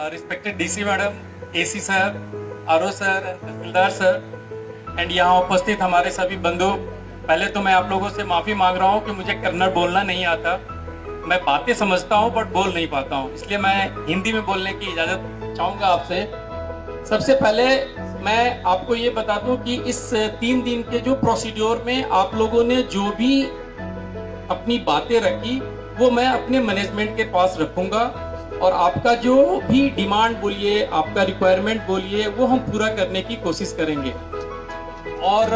respected DC madam, AC sir, RO sir, tehsildar sir and यहाँ उपस्थित हमारे सभी बंधु, पहले तो मैं आप लोगों से माफ़ी मांग रहा हूँ कि मुझे कन्नड़ बोलना नहीं आता। मैं बातें समझता हूँ बट बोल नहीं पाता हूँ, इसलिए मैं हिंदी में बोलने की इजाज़त चाहूँगा आपसे। सबसे पहले मैं आपको ये बता दूँ कि इस 3 दिन के जो प्रोसीड्योर में आप लोगों ने जो भी अपनी बातें रखी वो मैं अपने मैनेजमेंट के पास रखूँगा और आपका जो भी डिमांड बोलिए, आपका रिक्वायरमेंट बोलिए, वो हम पूरा करने की कोशिश करेंगे। और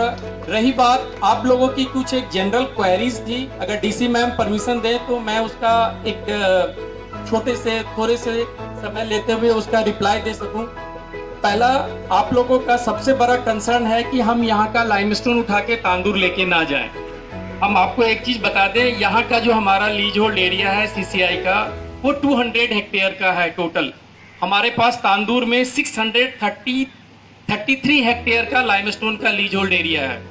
रही बात आप लोगों की कुछ एक जनरल क्वेरीज थी, अगर डीसी मैम परमिशन दें तो मैं उसका एक थोड़े से समय लेते हुए उसका रिप्लाई दे सकूं। पहला, आप लोगों का सबसे बड़ा कंसर्न है कि हम यहाँ का लाइमस्टोन उठा के तांदूर लेके ना जाएं। हम आपको एक चीज बता दें, यहाँ का जो हमारा लीज होल्ड एरिया है सीसीआई का, वो 200 हेक्टेयर का है टोटल। हमारे पास तांदूर में 633 हेक्टेयर का लाइमस्टोन का लीज होल्ड एरिया है।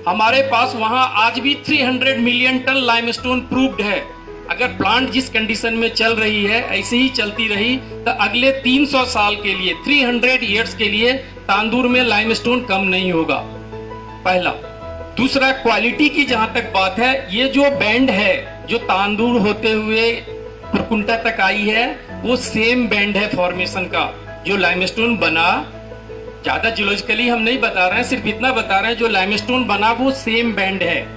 हमारे पास वहां आज भी 300 मिलियन टन लाइमस्टोन प्रूव्ड है। अगर प्लांट जिस कंडीशन में चल रही है ऐसे ही चलती रही तो अगले 300 साल के लिए, 300 ईयर्स के लिए तांदूर में लाइमस्टोन कम नहीं होगा, पहला। दूसरा, क्वालिटी की जहां तक बात है, ये जो बैंड है जो तांदूर होते हुए कुरकुंटा तक आई है, वो सेम बैंड है फॉर्मेशन का जो लाइमस्टोन बना। ज्यादा जियोलॉजिकली हम नहीं बता रहे हैं, सिर्फ इतना बता रहे हैं जो लाइमस्टोन बना वो सेम बैंड है,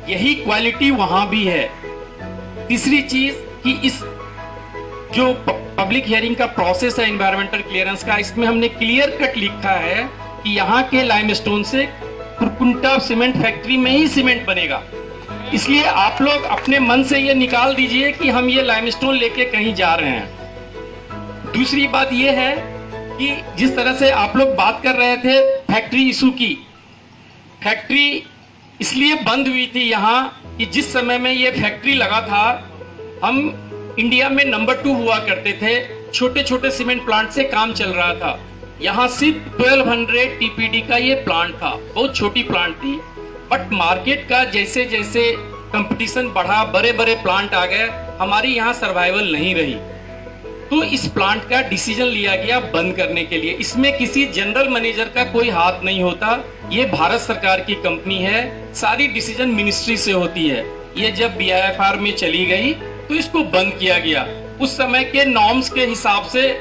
यही क्वालिटी वहां भी है। तीसरी चीज कि इस जो पब्लिक हियरिंग का प्रोसेस है एनवायरमेंटल क्लियरेंस का, इसमें हमने क्लियर कट लिखा है कि यहाँ के लाइमस्टोन से कुरकुंटा सीमेंट फैक्ट्री में ही सीमेंट बनेगा। इसलिए आप लोग अपने मन से ये निकाल दीजिए कि हम ये लाइमस्टोन लेके कहीं जा रहे हैं। दूसरी बात ये है कि जिस तरह से आप लोग बात कर रहे थे फैक्ट्री इशू की, फैक्ट्री इसलिए बंद हुई थी यहाँ कि जिस समय में ये फैक्ट्री लगा था, हम इंडिया में नंबर 2 हुआ करते थे। छोटे छोटे सीमेंट प्लांट से काम चल रहा था। यहाँ सिर्फ 1200 टीपीडी का ये प्लांट था, बहुत छोटी प्लांट थी। बट मार्केट का जैसे जैसे कंपटीशन बढ़ा, बड़े बड़े प्लांट आ गए, हमारी यहाँ सर्वाइवल नहीं रही, तो इस प्लांट का डिसीजन लिया गया बंद करने के लिए। इसमें किसी जनरल मैनेजर का कोई हाथ नहीं होता, ये भारत सरकार की कंपनी है, सारी डिसीजन मिनिस्ट्री से होती है। ये जब बीआईएफआर में चली गई तो इसको बंद किया गया। उस समय के नॉर्म्स के हिसाब से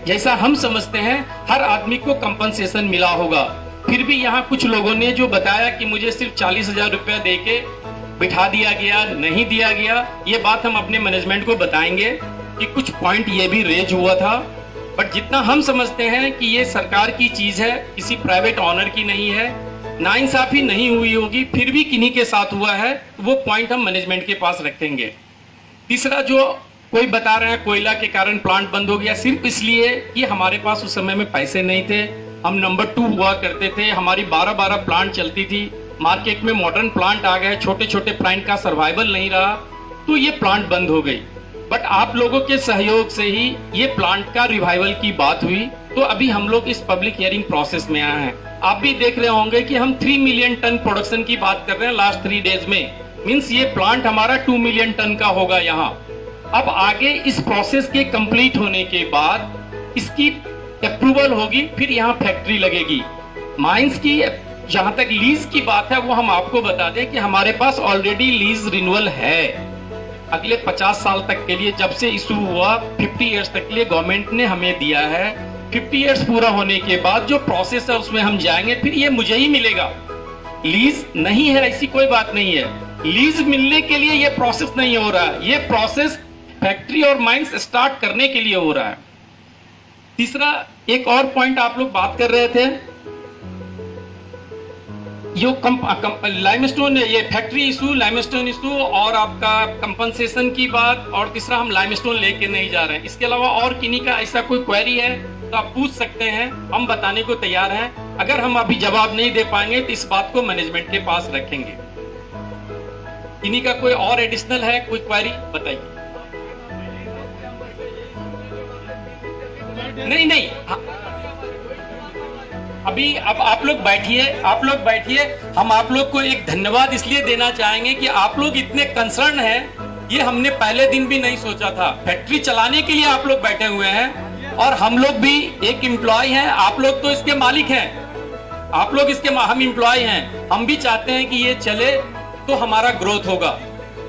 जैसा हम समझते हैं हर आदमी को कंपनसेशन मिला होगा। फिर भी यहाँ कुछ लोगों ने जो बताया कि मुझे सिर्फ 40,000 रुपया दे के बिठा दिया गया, नहीं दिया गया, ये बात हम अपने मैनेजमेंट को बताएंगे कि कुछ पॉइंट ये भी रेज हुआ था। बट जितना हम समझते हैं कि ये सरकार की चीज है, किसी प्राइवेट ऑनर की नहीं है, नाइंसाफी नहीं हुई होगी, फिर भी किन्हीं के साथ हुआ है, वो पॉइंट हम मैनेजमेंट के पास रखेंगे। तीसरा, जो कोई बता रहे हैं कोयला के कारण प्लांट बंद हो गया, सिर्फ इसलिए कि हमारे पास उस समय में पैसे नहीं थे, हम नंबर 2 हुआ करते थे, हमारी 12-12 प्लांट चलती थी। मार्केट में मॉडर्न प्लांट आ गए, छोटे छोटे प्लांट का सर्वाइवल नहीं रहा, तो ये प्लांट बंद हो गई। बट आप लोगों के सहयोग से ही ये प्लांट का रिवाइवल की बात हुई, तो अभी हम लोग इस पब्लिक हियरिंग प्रोसेस में आए हैं। आप भी देख रहे होंगे कि हम 3 मिलियन टन प्रोडक्शन की बात कर रहे हैं लास्ट 3 डेज में, मींस ये प्लांट हमारा 2 मिलियन टन का होगा यहाँ। अब आगे इस प्रोसेस के कंप्लीट होने के बाद इसकी अप्रूवल होगी, फिर यहाँ फैक्ट्री लगेगी। माइंस की जहां तक लीज की बात है वो हम आपको बता दें कि हमारे पास ऑलरेडी लीज रिन्यूअल है अगले 50 साल तक के लिए। जब से इशू हुआ 50 इयर्स तक के लिए गवर्नमेंट ने हमें दिया है। 50 इयर्स पूरा होने के बाद जो प्रोसेस है उसमें हम जाएंगे, फिर ये मुझे ही मिलेगा। लीज नहीं है ऐसी कोई बात नहीं है, लीज मिलने के लिए ये प्रोसेस नहीं हो रहा है, ये प्रोसेस फैक्ट्री और माइंस स्टार्ट करने के लिए हो रहा है। तीसरा, एक और पॉइंट आप लोग बात कर रहे थे, जो लाइमस्टोन, ये फैक्ट्री इशू, लाइमस्टोन इशू और आपका कंपनसेशन की बात, और तीसरा हम लाइमस्टोन लेके नहीं जा रहे हैं। इसके अलावा और किन्हीं का ऐसा कोई क्वेरी है तो आप पूछ सकते हैं, हम बताने को तैयार हैं। अगर हम अभी जवाब नहीं दे पाएंगे तो इस बात को मैनेजमेंट के पास रखेंगे। किन्हीं का कोई और एडिशनल है, कोई क्वेरी बताइए। नहीं, अभी अब आप लोग बैठिए, हम आप लोग को एक धन्यवाद इसलिए देना चाहेंगे कि आप लोग इतने कंसर्न हैं, ये हमने पहले दिन भी नहीं सोचा था। फैक्ट्री चलाने के लिए आप लोग बैठे हुए हैं, और हम लोग भी एक एम्प्लॉय हैं, आप लोग तो इसके मालिक हैं, आप लोग इसके हम एम्प्लॉय हैं। हम भी चाहते हैं कि ये चले तो हमारा ग्रोथ होगा,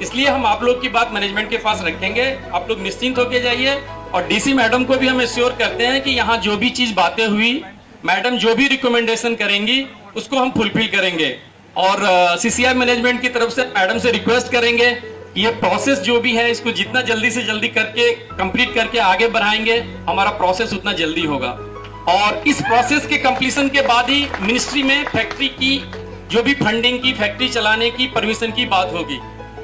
इसलिए हम आप लोग की बात मैनेजमेंट के पास रखेंगे। आप लोग निश्चिंत होके जाइए। और डीसी मैडम को भी हम एश्योर करते हैं कि यहाँ जो भी चीज बातें हुई, मैडम जो भी रिकमेंडेशन करेंगी उसको हम फुलफिल करेंगे। और सीसीआई मैनेजमेंट की तरफ से मैडम से रिक्वेस्ट करेंगे कि ये प्रोसेस जो भी है इसको जितना जल्दी से जल्दी करके कंप्लीट करके आगे बढ़ाएंगे, हमारा प्रोसेस उतना जल्दी होगा। और इस प्रोसेस के कंप्लीशन के बाद ही मिनिस्ट्री में फैक्ट्री की जो भी फंडिंग की, फैक्ट्री चलाने की परमिशन की बात होगी।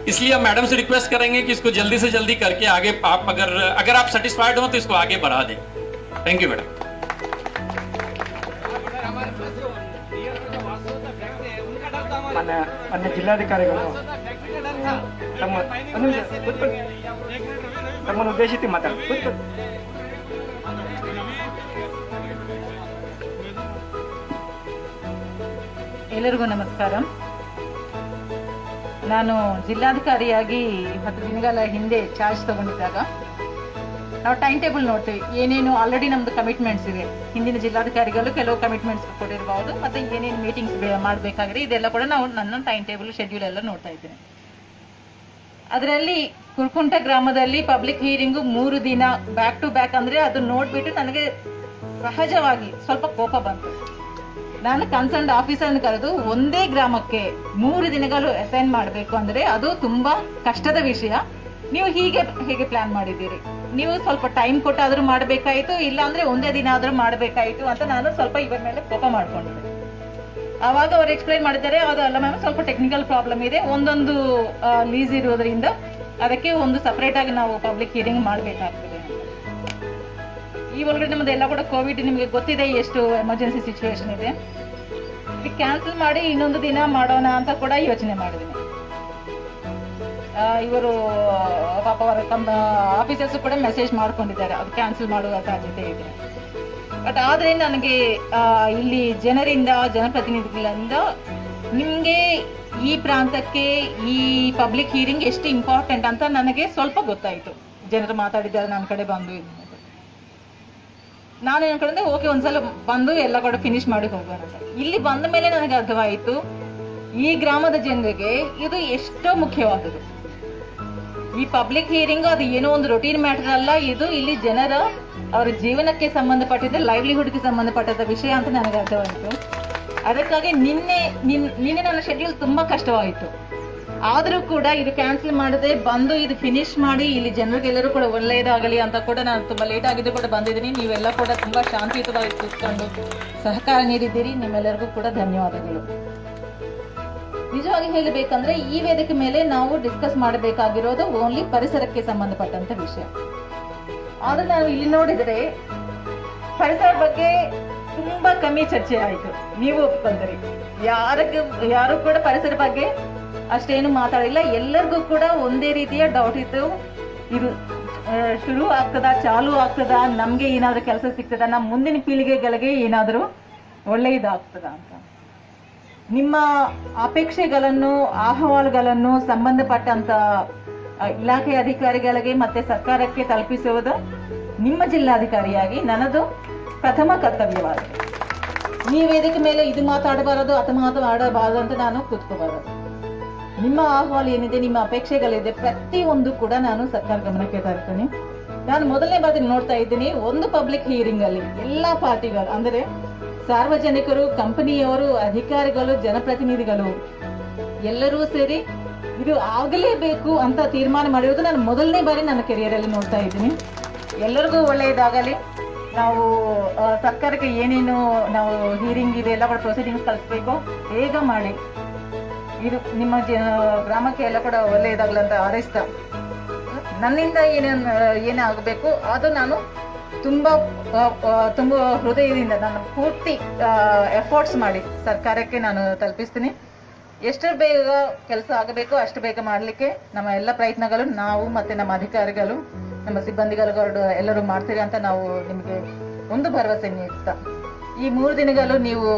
इसलिए हम मैडम से रिक्वेस्ट करेंगे कि इसको जल्दी से जल्दी करके आगे आप अगर आप सेटिस्फाइड हो तो इसको आगे बढ़ा दें। Thank you madam. अन्य ಜಿಲ್ಲಾಧಿಕಾರಿಗಳು ತಮ್ಮನ್ನು ಉದ್ದೇಶಿಸಿ ಮಾತಾಡ್ತಾರೆ. ಎಲ್ಲರಿಗೂ ನಮಸ್ಕಾರ. ನಾನು ಜಿಲ್ಲಾಧಿಕಾರಿಯಾಗಿ 10 ದಿನಗಳ ಹಿಂದೆ ಚಾರ್ಜ್ ತಗೊಂಡಿದ್ದಾಗ ನಾವು ಟೈಮ್ ಟೇಬಲ್ ನೋಡ್ತೀವಿ, ಏನೇನು ಆಲ್ರೆಡಿ ನಮ್ದು ಕಮಿಟ್ಮೆಂಟ್ಸ್ ಇವೆ. ಹಿಂದಿನ ಜಿಲ್ಲಾಧಿಕಾರಿಗಳು ಕೆಲವು ಕಮಿಟ್ಮೆಂಟ್ಸ್ ಕೊಟ್ಟಿರಬಹುದು, ಮತ್ತೆ ಏನೇನು ಮೀಟಿಂಗ್ಸ್ ಮಾಡಬೇಕಾಗಿದೆ ಇದೆಲ್ಲ ಕೂಡ ನಾವು ನನ್ನ ಟೈಮ್ ಟೇಬಲ್ ಶೆಡ್ಯೂಲ್ ಎಲ್ಲ ನೋಡ್ತಾ ಇದ್ದೇನೆ. ಅದರಲ್ಲಿ ಕುರ್ಕುಂಟ ಗ್ರಾಮದಲ್ಲಿ ಪಬ್ಲಿಕ್ ಹೀರಿಂಗು 3 ದಿನ ಬ್ಯಾಕ್ ಟು ಬ್ಯಾಕ್ ಅಂದ್ರೆ ಅದು ನೋಡ್ಬಿಟ್ಟು ನನಗೆ ಸಹಜವಾಗಿ ಸ್ವಲ್ಪ ಕೋಪ ಬಂತು. ನಾನು ಕನ್ಸರ್ನ್ ಆಫೀಸರ್ ಕರೆದು ಒಂದೇ ಗ್ರಾಮಕ್ಕೆ 3 ದಿನಗಳು ಅಸೈನ್ ಮಾಡಬೇಕು ಅಂದ್ರೆ ಅದು ತುಂಬಾ ಕಷ್ಟದ ವಿಷಯ. ನೀವು ಹೇಗೆ ಪ್ಲಾನ್ ಮಾಡಿದ್ದೀರಿ? ನೀವು ಸ್ವಲ್ಪ ಟೈಮ್ ಕೊಟ್ಟಾದ್ರೂ ಮಾಡಬೇಕಾಯಿತು, ಇಲ್ಲ ಅಂದ್ರೆ ಒಂದೇ ದಿನ ಆದ್ರೂ ಮಾಡಬೇಕಾಯಿತು ಅಂತ ನಾನು ಸ್ವಲ್ಪ ಇವರ ಮೇಲೆ ಕೋಪ ಮಾಡ್ಕೊಂಡಿದ್ದೆ. ಆವಾಗ ಅವ್ರು ಎಕ್ಸ್ಪ್ಲೈನ್ ಮಾಡಿದ್ದಾರೆ, ಅದಲ್ಲ ಮ್ಯಾಮ್, ಸ್ವಲ್ಪ ಟೆಕ್ನಿಕಲ್ ಪ್ರಾಬ್ಲಮ್ ಇದೆ, ಒಂದೊಂದು ಲೀಸ್ ಇರೋದ್ರಿಂದ ಅದಕ್ಕೆ ಒಂದು ಸಪರೇಟ್ ಆಗಿ ನಾವು ಪಬ್ಲಿಕ್ ಹಿಯರಿಂಗ್ ಮಾಡಬೇಕಾಗ್ತದೆ. ಈ ಒಳಗಡೆ ನಮ್ಮದೆಲ್ಲ ಕೂಡ ಕೋವಿಡ್ ನಿಮಗೆ ಗೊತ್ತಿದೆ ಎಷ್ಟು ಎಮರ್ಜೆನ್ಸಿ ಸಿಚುವೇಶನ್ ಇದೆ. ಕ್ಯಾನ್ಸಲ್ ಮಾಡಿ ಇನ್ನೊಂದು ದಿನ ಮಾಡೋಣ ಅಂತ ಕೂಡ ಯೋಚನೆ ಮಾಡಿದ್ದೀನಿ. ಇವರು ಪಾಪ ಅವರ ಆಫೀಸರ್ಸ್ ಕೂಡ ಮೆಸೇಜ್ ಮಾಡ್ಕೊಂಡಿದ್ದಾರೆ ಅದು ಕ್ಯಾನ್ಸಲ್ ಮಾಡುವ ಸಾಧ್ಯತೆ ಇದೆ. ಬಟ್ ಆದ್ರೆ ನನಗೆ ಇಲ್ಲಿ ಜನರಿಂದ, ಜನಪ್ರತಿನಿಧಿಗಳಿಂದ ನಿಮ್ಗೆ ಈ ಪ್ರಾಂತಕ್ಕೆ ಈ ಪಬ್ಲಿಕ್ ಹಿಯರಿಂಗ್ ಎಷ್ಟು ಇಂಪಾರ್ಟೆಂಟ್ ಅಂತ ನನಗೆ ಸ್ವಲ್ಪ ಗೊತ್ತಾಯ್ತು. ಜನರು ಮಾತಾಡಿದ್ದಾರೆ ನನ್ನ ಕಡೆ ಬಂದು. ನಾನು ಏನ್ ಕಡೆ ಓಕೆ ಒಂದ್ಸಲ ಬಂದು ಎಲ್ಲ ಕಡೆ ಫಿನಿಶ್ ಮಾಡಿ ಹೋಗೋಣ. ಇಲ್ಲಿ ಬಂದ ಮೇಲೆ ನನಗೆ ಅರ್ಥವಾಯಿತು ಈ ಗ್ರಾಮದ ಜನರಿಗೆ ಇದು ಎಷ್ಟೋ ಮುಖ್ಯವಾದದ್ದು. ಈ ಪಬ್ಲಿಕ್ ಹಿಯರಿಂಗ್ ಅದು ಏನೋ ಒಂದು ರೊಟೀನ್ ಮ್ಯಾಟರ್ ಅಲ್ಲ, ಇದು ಇಲ್ಲಿ ಜನರ ಅವರ ಜೀವನಕ್ಕೆ ಸಂಬಂಧಪಟ್ಟಿದ್ದ, ಲೈವ್ಲಿಹುಡ್ಗೆ ಸಂಬಂಧಪಟ್ಟದ ವಿಷಯ ಅಂತ ನನಗೆ ಅರ್ಥವಾಯಿತು. ಅದಕ್ಕಾಗಿ ನಿನ್ನೆ ನನ್ನ ಶೆಡ್ಯೂಲ್ ತುಂಬಾ ಕಷ್ಟವಾಯಿತು. ಆದರೂ ಕೂಡ ಇದು ಕ್ಯಾನ್ಸಲ್ ಮಾಡದೆ ಬಂದು ಇದು ಫಿನಿಶ್ ಮಾಡಿ ಇಲ್ಲಿ ಜನರಿಗೆಲ್ಲರೂ ಕೂಡ ಒಳ್ಳೆಯದಾಗಲಿ ಅಂತ ಕೂಡ ನಾನು ತುಂಬಾ ಲೇಟ್ ಆಗಿದ್ದು ಕೂಡ ಬಂದಿದ್ದೀನಿ. ನೀವೆಲ್ಲ ಕೂಡ ತುಂಬಾ ಶಾಂತಿಯುತವಾಗಿ ಕೂತ್ಕೊಂಡು ಸಹಕಾರ ನೀಡಿದ್ದೀರಿ. ನಿಮ್ಮೆಲ್ಲರಿಗೂ ಕೂಡ ಧನ್ಯವಾದಗಳು. ನಿಜವಾಗಿ ಹೇಳಬೇಕಂದ್ರೆ ಈ ವೇದಿಕೆ ಮೇಲೆ ನಾವು ಡಿಸ್ಕಸ್ ಮಾಡಬೇಕಾಗಿರೋದು ಓನ್ಲಿ ಪರಿಸರಕ್ಕೆ ಸಂಬಂಧಪಟ್ಟಂತ ವಿಷಯ. ಆದ್ರೆ ನಾವು ಇಲ್ಲಿ ನೋಡಿದ್ರೆ ಪರಿಸರ ಬಗ್ಗೆ ತುಂಬಾ ಕಮ್ಮಿ ಚರ್ಚೆ ಆಯ್ತು. ನೀವು ಒಪ್ಕೊಂತೀರಿ, ಯಾರು ಕೂಡ ಪರಿಸರ ಬಗ್ಗೆ ಅಷ್ಟೇನು ಮಾತಾಡಿಲ್ಲ. ಎಲ್ಲರಿಗೂ ಕೂಡ ಒಂದೇ ರೀತಿಯ ಡೌಟ್ ಇತ್ತು, ಇದು ಶುರು ಆಗ್ತದ, ಚಾಲು ಆಗ್ತದ, ನಮ್ಗೆ ಏನಾದ್ರೂ ಕೆಲಸ ಸಿಗ್ತದ, ನಮ್ಮ ಮುಂದಿನ ಪೀಳಿಗೆಗಳಿಗೆ ಏನಾದ್ರೂ ಒಳ್ಳೆಯದಾಗ್ತದ ಅಂತ. ನಿಮ್ಮ ಅಪೇಕ್ಷೆಗಳನ್ನು, ಅಹವಾಲುಗಳನ್ನು ಸಂಬಂಧಪಟ್ಟಂತ ಇಲಾಖೆ ಅಧಿಕಾರಿಗಳಿಗೆ ಮತ್ತೆ ಸರ್ಕಾರಕ್ಕೆ ತಲುಪಿಸುವುದು ನಿಮ್ಮ ಜಿಲ್ಲಾಧಿಕಾರಿಯಾಗಿ ನನ್ನದು ಪ್ರಥಮ ಕರ್ತವ್ಯವಾಗಿದೆ. ಈ ವೇದಿಕೆ ಮೇಲೆ ಇದು ಮಾತಾಡಬಾರದು, ಅದು ಮಾತಾಡಬಾರದು ಅಂತ ನಾನು ಕೂತ್ಕೋಬಾರದು. ನಿಮ್ಮ ಅಹವಾಲು ಏನಿದೆ, ನಿಮ್ಮ ಅಪೇಕ್ಷೆಗಳಿದೆ, ಪ್ರತಿಯೊಂದು ಕೂಡ ನಾನು ಸರ್ಕಾರ ಗಮನಕ್ಕೆ ತರ್ತೀನಿ. ನಾನು ಮೊದಲನೇ ಬಾರಿ ನೋಡ್ತಾ ಇದ್ದೀನಿ, ಒಂದು ಪಬ್ಲಿಕ್ ಹಿಯರಿಂಗ್ ಅಲ್ಲಿ ಎಲ್ಲಾ ಪಾರ್ಟಿಗಳು ಅಂದ್ರೆ ಸಾರ್ವಜನಿಕರು, ಕಂಪನಿಯವರು, ಅಧಿಕಾರಿಗಳು, ಜನಪ್ರತಿನಿಧಿಗಳು ಎಲ್ಲರೂ ಸೇರಿ ಇದು ಆಗಲೇಬೇಕು ಅಂತ ತೀರ್ಮಾನ ಮಾಡಿರೋದು ನಾನು ಮೊದಲನೇ ಬಾರಿ ನನ್ನ ಕೆರಿಯರ್ ಅಲ್ಲಿ ನೋಡ್ತಾ ಇದ್ದೀನಿ. ಎಲ್ಲರಿಗೂ ಒಳ್ಳೆಯದಾಗಲಿ. ನಾವು ಸರ್ಕಾರಕ್ಕೆ ಏನೇನು ನಾವು ಹಿಯರಿಂಗ್ ಇದೆ ಎಲ್ಲ ಕೂಡ ಪ್ರೊಸೀಡಿಂಗ್ಸ್ ಕಳಿಸ್ಬೇಕು, ಬೇಗ ಮಾಡಿ. ಇದು ನಿಮ್ಮ ಗ್ರಾಮಕ್ಕೆ ಎಲ್ಲ ಕೂಡ ಒಳ್ಳೆಯದಾಗಲಿ ಅಂತ ಹಾರೈಸ್ತಾ, ನನ್ನಿಂದ ಏನೇ ಆಗಬೇಕು ಅದು ನಾನು ತುಂಬ ಹೃದಯದಿಂದ ನಾನು ಪೂರ್ತಿ ಎಫರ್ಟ್ಸ್ ಮಾಡಿ ಸರ್ಕಾರಕ್ಕೆ ನಾನು ತಲುಪಿಸ್ತೀನಿ. ಎಷ್ಟು ಬೇಗ ಕೆಲಸ ಆಗಬೇಕು ಅಷ್ಟು ಬೇಗ ಮಾಡಲಿಕ್ಕೆ ನಮ್ಮ ಎಲ್ಲ ಪ್ರಯತ್ನಗಳು ನಾವು ಮತ್ತೆ ನಮ್ಮ ಅಧಿಕಾರಿಗಳು, ನಮ್ಮ ಸಿಬ್ಬಂದಿಗಳು ಎಲ್ಲರೂ ಮಾಡ್ತೀರಿ ಅಂತ ನಾವು ನಿಮಗೆ ಒಂದು ಭರವಸೆ ನೀಡ್ತಾ, ಈ 3 ದಿನಗಳು ನೀವು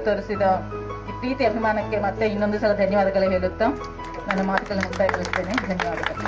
ತೋರಿಸಿದ ಈ ಪ್ರೀತಿ ಅಭಿಮಾನಕ್ಕೆ ಮತ್ತೆ ಇನ್ನೊಂದು ಸಲ ಧನ್ಯವಾದಗಳು ಹೇಳುತ್ತಾ ನನ್ನ ಮಾತುಗಳನ್ನು ಮುಕ್ತಾಯಗೊಳಿಸ್ತೇನೆ. ಧನ್ಯವಾದಗಳು.